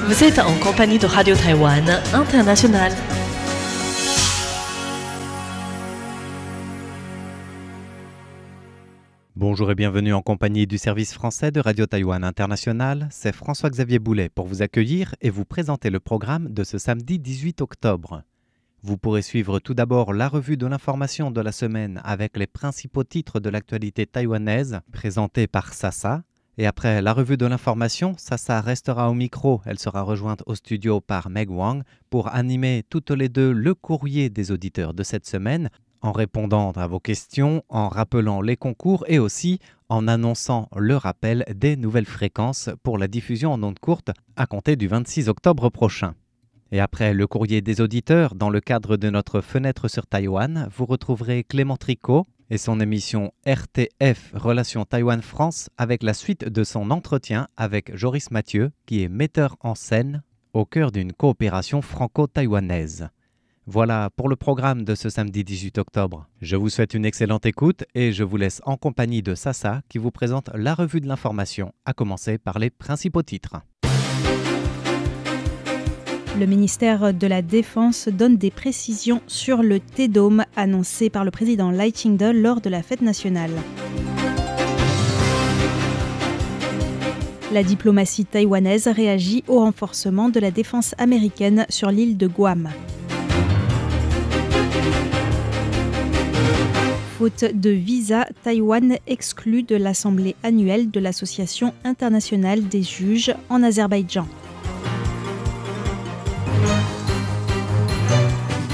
Vous êtes en compagnie de Radio Taïwan International. Bonjour et bienvenue en compagnie du service français de Radio Taïwan International. C'est François-Xavier Boulet pour vous accueillir et vous présenter le programme de ce samedi 18 octobre. Vous pourrez suivre tout d'abord la revue de l'information de la semaine avec les principaux titres de l'actualité taïwanaise présentée par Sasa. Et après la revue de l'information, Sasa restera au micro. Elle sera rejointe au studio par Meg Wang pour animer toutes les deux le courrier des auditeurs de cette semaine en répondant à vos questions, en rappelant les concours et aussi en annonçant le rappel des nouvelles fréquences pour la diffusion en ondes courtes à compter du 26 octobre prochain. Et après le courrier des auditeurs, dans le cadre de notre fenêtre sur Taïwan, vous retrouverez Clément Tricot et son émission RTF Relations Taïwan-France avec la suite de son entretien avec Joris Mathieu, qui est metteur en scène au cœur d'une coopération franco-taïwanaise. Voilà pour le programme de ce samedi 18 octobre. Je vous souhaite une excellente écoute et je vous laisse en compagnie de Sasa qui vous présente la revue de l'information, à commencer par les principaux titres. Le ministère de la Défense donne des précisions sur le T-Dome annoncé par le président Lai Ching-te lors de la fête nationale. La diplomatie taïwanaise réagit au renforcement de la défense américaine sur l'île de Guam. Faute de visa, Taïwan exclu de l'assemblée annuelle de l'Association internationale des juges en Azerbaïdjan.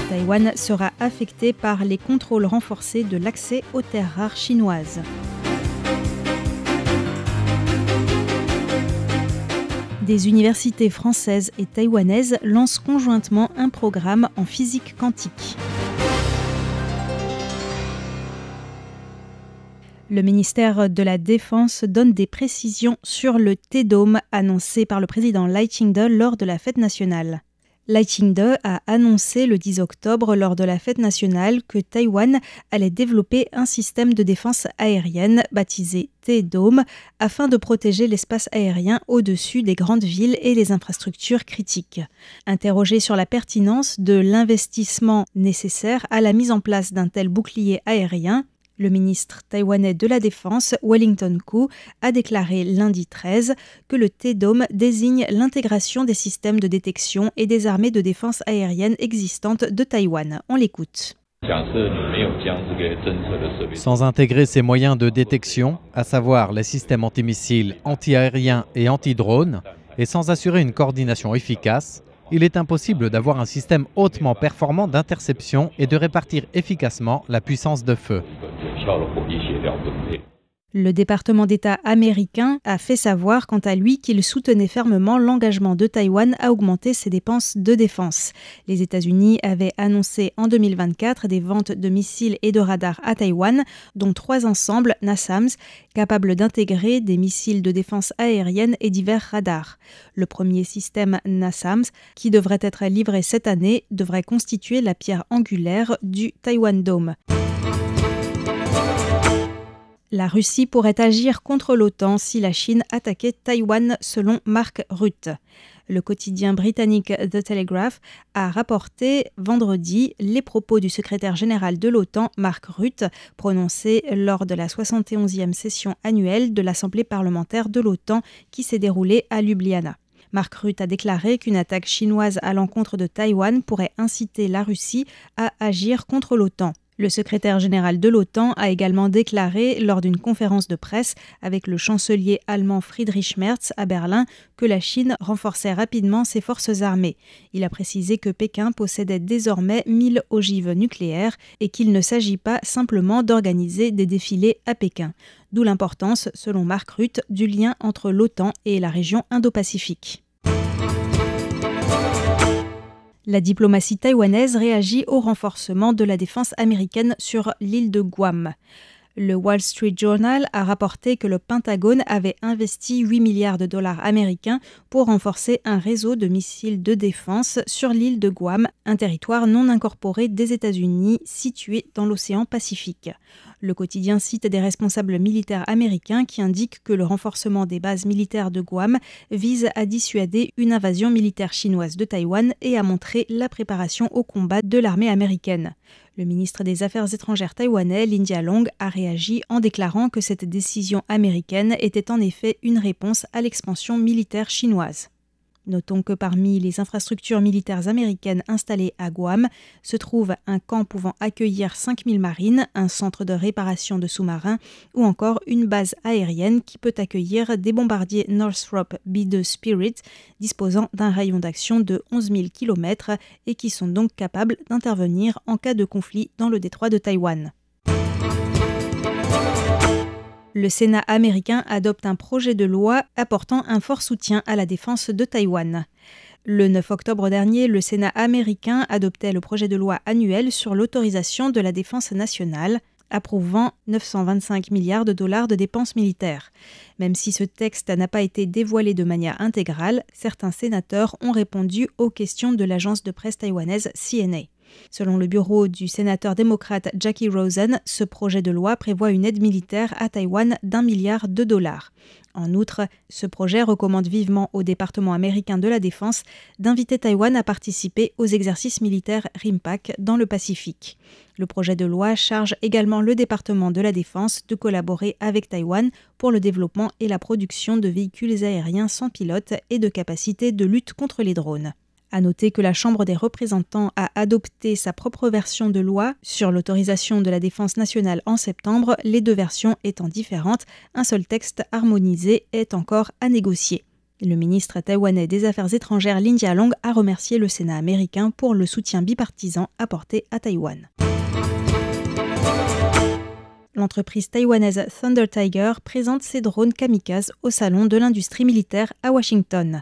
Taïwan sera affecté par les contrôles renforcés de l'accès aux terres rares chinoises. Des universités françaises et taïwanaises lancent conjointement un programme en physique quantique. Le ministère de la Défense donne des précisions sur le T-Dome annoncé par le président Lai Ching-te lors de la fête nationale. Lai Ching-te a annoncé le 10 octobre lors de la fête nationale que Taïwan allait développer un système de défense aérienne baptisé T-Dome afin de protéger l'espace aérien au-dessus des grandes villes et les infrastructures critiques. Interrogé sur la pertinence de l'investissement nécessaire à la mise en place d'un tel bouclier aérien, le ministre taïwanais de la Défense, Wellington Koo, a déclaré lundi 13 que le T-Dome désigne l'intégration des systèmes de détection et des armées de défense aérienne existantes de Taïwan. On l'écoute. Sans intégrer ces moyens de détection, à savoir les systèmes antimissiles, anti-aériens et anti-drones, et sans assurer une coordination efficace, il est impossible d'avoir un système hautement performant d'interception et de répartir efficacement la puissance de feu. Le département d'État américain a fait savoir quant à lui qu'il soutenait fermement l'engagement de Taïwan à augmenter ses dépenses de défense. Les États-Unis avaient annoncé en 2024 des ventes de missiles et de radars à Taïwan, dont 3 ensembles NASAMS, capables d'intégrer des missiles de défense aérienne et divers radars. Le premier système NASAMS, qui devrait être livré cette année, devrait constituer la pierre angulaire du Taiwan Dome. La Russie pourrait agir contre l'OTAN si la Chine attaquait Taïwan, selon Mark Rutte. Le quotidien britannique The Telegraph a rapporté vendredi les propos du secrétaire général de l'OTAN, Mark Rutte, prononcés lors de la 71e session annuelle de l'Assemblée parlementaire de l'OTAN qui s'est déroulée à Ljubljana. Mark Rutte a déclaré qu'une attaque chinoise à l'encontre de Taïwan pourrait inciter la Russie à agir contre l'OTAN. Le secrétaire général de l'OTAN a également déclaré lors d'une conférence de presse avec le chancelier allemand Friedrich Merz à Berlin que la Chine renforçait rapidement ses forces armées. Il a précisé que Pékin possédait désormais 1000 ogives nucléaires et qu'il ne s'agit pas simplement d'organiser des défilés à Pékin. D'où l'importance, selon Mark Rutte, du lien entre l'OTAN et la région Indo-Pacifique. La diplomatie taïwanaise réagit au renforcement de la défense américaine sur l'île de Guam. Le Wall Street Journal a rapporté que le Pentagone avait investi 8 milliards de dollars américains pour renforcer un réseau de missiles de défense sur l'île de Guam, un territoire non incorporé des États-Unis situé dans l'océan Pacifique. Le quotidien cite des responsables militaires américains qui indiquent que le renforcement des bases militaires de Guam vise à dissuader une invasion militaire chinoise de Taïwan et à montrer la préparation au combat de l'armée américaine. Le ministre des Affaires étrangères taïwanais, Lin Jialong, a réagi en déclarant que cette décision américaine était en effet une réponse à l'expansion militaire chinoise. Notons que parmi les infrastructures militaires américaines installées à Guam se trouve un camp pouvant accueillir 5000 marines, un centre de réparation de sous-marins ou encore une base aérienne qui peut accueillir des bombardiers Northrop B-2 Spirit disposant d'un rayon d'action de 11 000 km et qui sont donc capables d'intervenir en cas de conflit dans le détroit de Taïwan. Le Sénat américain adopte un projet de loi apportant un fort soutien à la défense de Taïwan. Le 9 octobre dernier, le Sénat américain adoptait le projet de loi annuel sur l'autorisation de la défense nationale, approuvant 925 milliards de dollars de dépenses militaires. Même si ce texte n'a pas été dévoilé de manière intégrale, certains sénateurs ont répondu aux questions de l'agence de presse taïwanaise CNA. Selon le bureau du sénateur démocrate Jackie Rosen, ce projet de loi prévoit une aide militaire à Taïwan d'1 milliard de dollars. En outre, ce projet recommande vivement au département américain de la Défense d'inviter Taïwan à participer aux exercices militaires RIMPAC dans le Pacifique. Le projet de loi charge également le département de la Défense de collaborer avec Taïwan pour le développement et la production de véhicules aériens sans pilote et de capacités de lutte contre les drones. À noter que la Chambre des représentants a adopté sa propre version de loi sur l'autorisation de la défense nationale en septembre, les deux versions étant différentes, un seul texte harmonisé est encore à négocier. Le ministre taïwanais des Affaires étrangères Lin Jialong a remercié le Sénat américain pour le soutien bipartisan apporté à Taïwan. L'entreprise taïwanaise Thunder Tiger présente ses drones kamikazes au Salon de l'industrie militaire à Washington.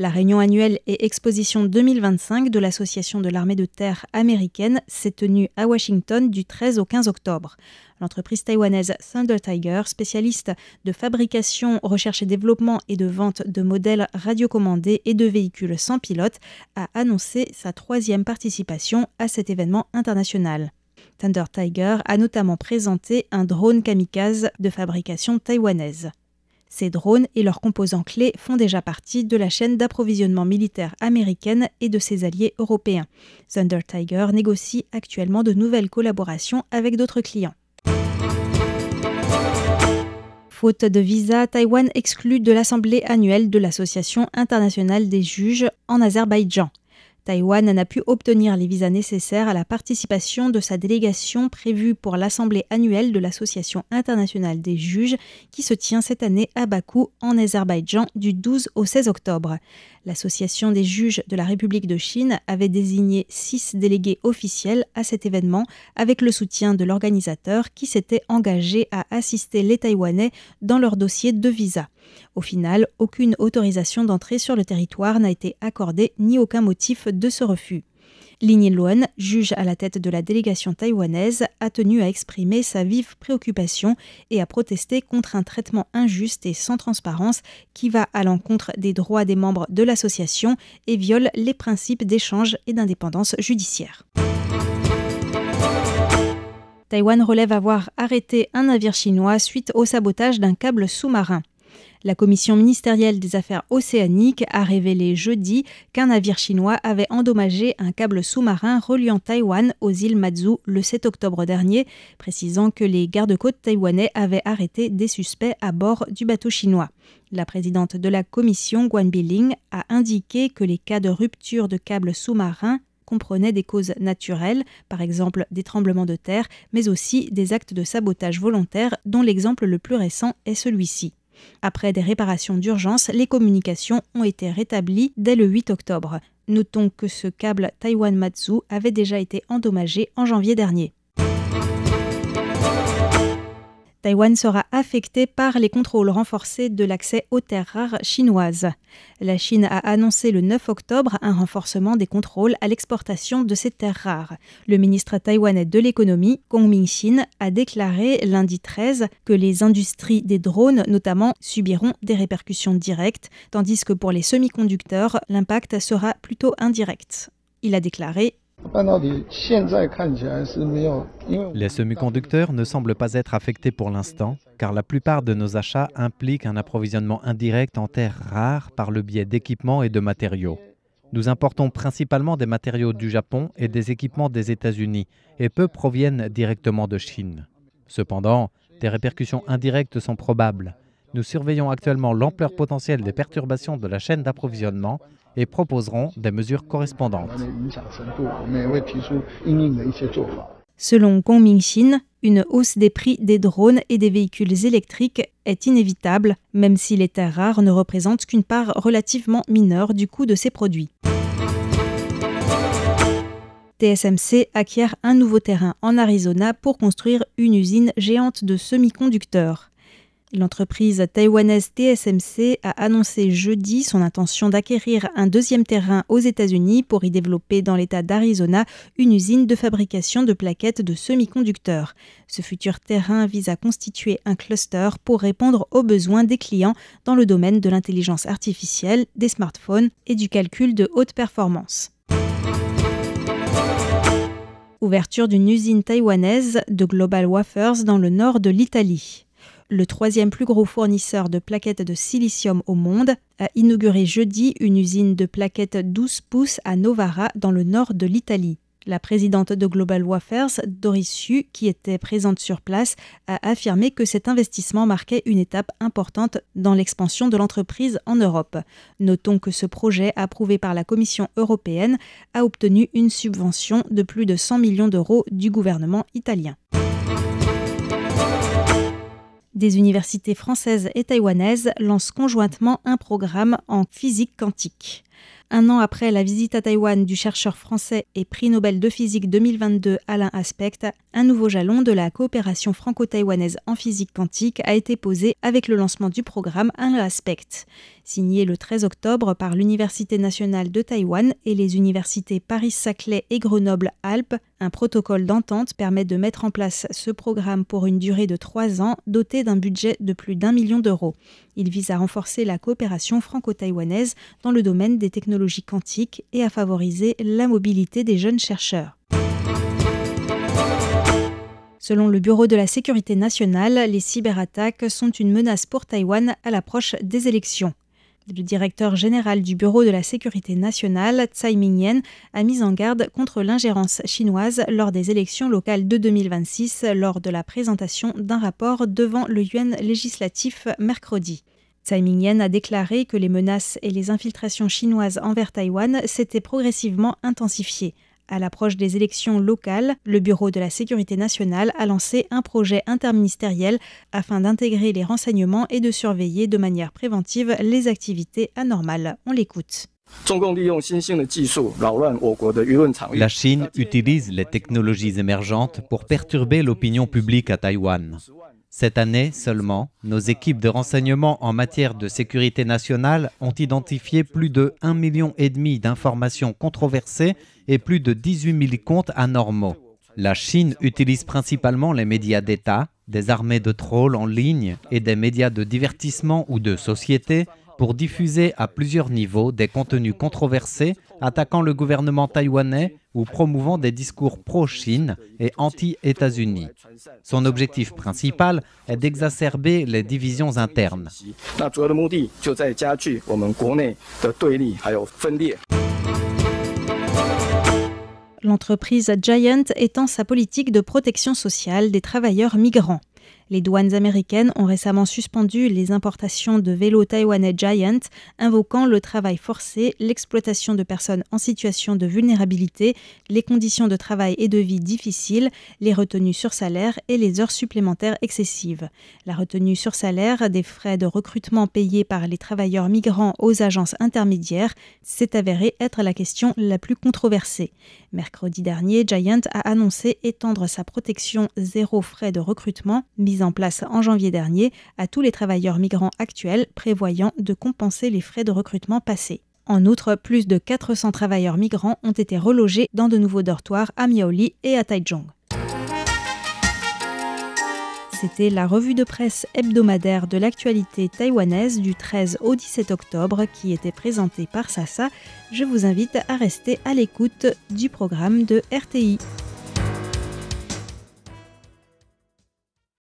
La réunion annuelle et exposition 2025 de l'Association de l'armée de terre américaine s'est tenue à Washington du 13 au 15 octobre. L'entreprise taïwanaise Thunder Tiger, spécialiste de fabrication, recherche et développement et de vente de modèles radiocommandés et de véhicules sans pilote, a annoncé sa 3e participation à cet événement international. Thunder Tiger a notamment présenté un drone kamikaze de fabrication taïwanaise. Ces drones et leurs composants clés font déjà partie de la chaîne d'approvisionnement militaire américaine et de ses alliés européens. Thunder Tiger négocie actuellement de nouvelles collaborations avec d'autres clients. Faute de visa, Taïwan exclut de l'Assemblée annuelle de l'Association internationale des juges en Azerbaïdjan. Taïwan n'a pu obtenir les visas nécessaires à la participation de sa délégation prévue pour l'Assemblée annuelle de l'Association internationale des juges qui se tient cette année à Bakou, en Azerbaïdjan, du 12 au 16 octobre. L'Association des juges de la République de Chine avait désigné 6 délégués officiels à cet événement avec le soutien de l'organisateur qui s'était engagé à assister les Taïwanais dans leur dossier de visa. Au final, aucune autorisation d'entrée sur le territoire n'a été accordée ni aucun motif de ce refus. Lin Yin-luan, juge à la tête de la délégation taïwanaise, a tenu à exprimer sa vive préoccupation et à protester contre un traitement injuste et sans transparence qui va à l'encontre des droits des membres de l'association et viole les principes d'échange et d'indépendance judiciaire. Taïwan relève avoir arrêté un navire chinois suite au sabotage d'un câble sous-marin. La commission ministérielle des affaires océaniques a révélé jeudi qu'un navire chinois avait endommagé un câble sous-marin reliant Taïwan aux îles Matsu le 7 octobre dernier, précisant que les gardes-côtes taïwanais avaient arrêté des suspects à bord du bateau chinois. La présidente de la commission, Guan Biling, a indiqué que les cas de rupture de câbles sous-marins comprenaient des causes naturelles, par exemple des tremblements de terre, mais aussi des actes de sabotage volontaire dont l'exemple le plus récent est celui-ci. Après des réparations d'urgence, les communications ont été rétablies dès le 8 octobre. Notons que ce câble Taïwan-Matsu avait déjà été endommagé en janvier dernier. Taïwan sera affecté par les contrôles renforcés de l'accès aux terres rares chinoises. La Chine a annoncé le 9 octobre un renforcement des contrôles à l'exportation de ces terres rares. Le ministre taïwanais de l'économie, Kong Ming-shin, a déclaré lundi 13 que les industries des drones, notamment, subiront des répercussions directes, tandis que pour les semi-conducteurs, l'impact sera plutôt indirect. Il a déclaré: Les semi-conducteurs ne semblent pas être affectés pour l'instant, car la plupart de nos achats impliquent un approvisionnement indirect en terres rares par le biais d'équipements et de matériaux. Nous importons principalement des matériaux du Japon et des équipements des États-Unis, et peu proviennent directement de Chine. Cependant, des répercussions indirectes sont probables. Nous surveillons actuellement l'ampleur potentielle des perturbations de la chaîne d'approvisionnement et proposeront des mesures correspondantes. Selon Kong Ming-shin, une hausse des prix des drones et des véhicules électriques est inévitable, même si les terres rares ne représentent qu'une part relativement mineure du coût de ces produits. TSMC acquiert un nouveau terrain en Arizona pour construire une usine géante de semi-conducteurs. L'entreprise taïwanaise TSMC a annoncé jeudi son intention d'acquérir un deuxième terrain aux États-Unis pour y développer dans l'État d'Arizona une usine de fabrication de plaquettes de semi-conducteurs. Ce futur terrain vise à constituer un cluster pour répondre aux besoins des clients dans le domaine de l'intelligence artificielle, des smartphones et du calcul de haute performance. Ouverture d'une usine taïwanaise de Global Wafers dans le nord de l'Italie. Le troisième plus gros fournisseur de plaquettes de silicium au monde, a inauguré jeudi une usine de plaquettes 12 pouces à Novara dans le nord de l'Italie. La présidente de Global Wafers, Doris Hu, qui était présente sur place, a affirmé que cet investissement marquait une étape importante dans l'expansion de l'entreprise en Europe. Notons que ce projet, approuvé par la Commission européenne, a obtenu une subvention de plus de 100 millions d'euros du gouvernement italien. Des universités françaises et taïwanaises lancent conjointement un programme en physique quantique. Un an après la visite à Taïwan du chercheur français et prix Nobel de physique 2022 Alain Aspect, un nouveau jalon de la coopération franco-taïwanaise en physique quantique a été posé avec le lancement du programme Alain Aspect. Signé le 13 octobre par l'Université nationale de Taïwan et les universités Paris-Saclay et Grenoble-Alpes, un protocole d'entente permet de mettre en place ce programme pour une durée de 3 ans, doté d'un budget de plus d'1 million d'euros. Il vise à renforcer la coopération franco-taïwanaise dans le domaine des technologies quantiques et à favoriser la mobilité des jeunes chercheurs. Selon le Bureau de la sécurité nationale, les cyberattaques sont une menace pour Taïwan à l'approche des élections. Le directeur général du Bureau de la sécurité nationale, Tsai Ming-yen, a mis en garde contre l'ingérence chinoise lors des élections locales de 2026 lors de la présentation d'un rapport devant le Yuan législatif mercredi. Tsai Ming-yen a déclaré que les menaces et les infiltrations chinoises envers Taïwan s'étaient progressivement intensifiées. À l'approche des élections locales, le Bureau de la sécurité nationale a lancé un projet interministériel afin d'intégrer les renseignements et de surveiller de manière préventive les activités anormales. On l'écoute. La Chine utilise les technologies émergentes pour perturber l'opinion publique à Taïwan. Cette année seulement, nos équipes de renseignement en matière de sécurité nationale ont identifié plus de 1,5 million d'informations controversées et plus de 18 000 comptes anormaux. La Chine utilise principalement les médias d'État, des armées de trolls en ligne et des médias de divertissement ou de société pour diffuser à plusieurs niveaux des contenus controversés attaquant le gouvernement taïwanais ou promouvant des discours pro-Chine et anti-États-Unis. Son objectif principal est d'exacerber les divisions internes. L'entreprise Giant étend sa politique de protection sociale des travailleurs migrants. Les douanes américaines ont récemment suspendu les importations de vélos taïwanais Giant, invoquant le travail forcé, l'exploitation de personnes en situation de vulnérabilité, les conditions de travail et de vie difficiles, les retenues sur salaire et les heures supplémentaires excessives. La retenue sur salaire des frais de recrutement payés par les travailleurs migrants aux agences intermédiaires s'est avérée être la question la plus controversée. Mercredi dernier, Giant a annoncé étendre sa protection zéro frais de recrutement, mise mise en place en janvier dernier à tous les travailleurs migrants actuels, prévoyant de compenser les frais de recrutement passés. En outre, plus de 400 travailleurs migrants ont été relogés dans de nouveaux dortoirs à Miaoli et à Taichung. C'était la revue de presse hebdomadaire de l'actualité taïwanaise du 13 au 17 octobre qui était présentée par Sasa. Je vous invite à rester à l'écoute du programme de RTI.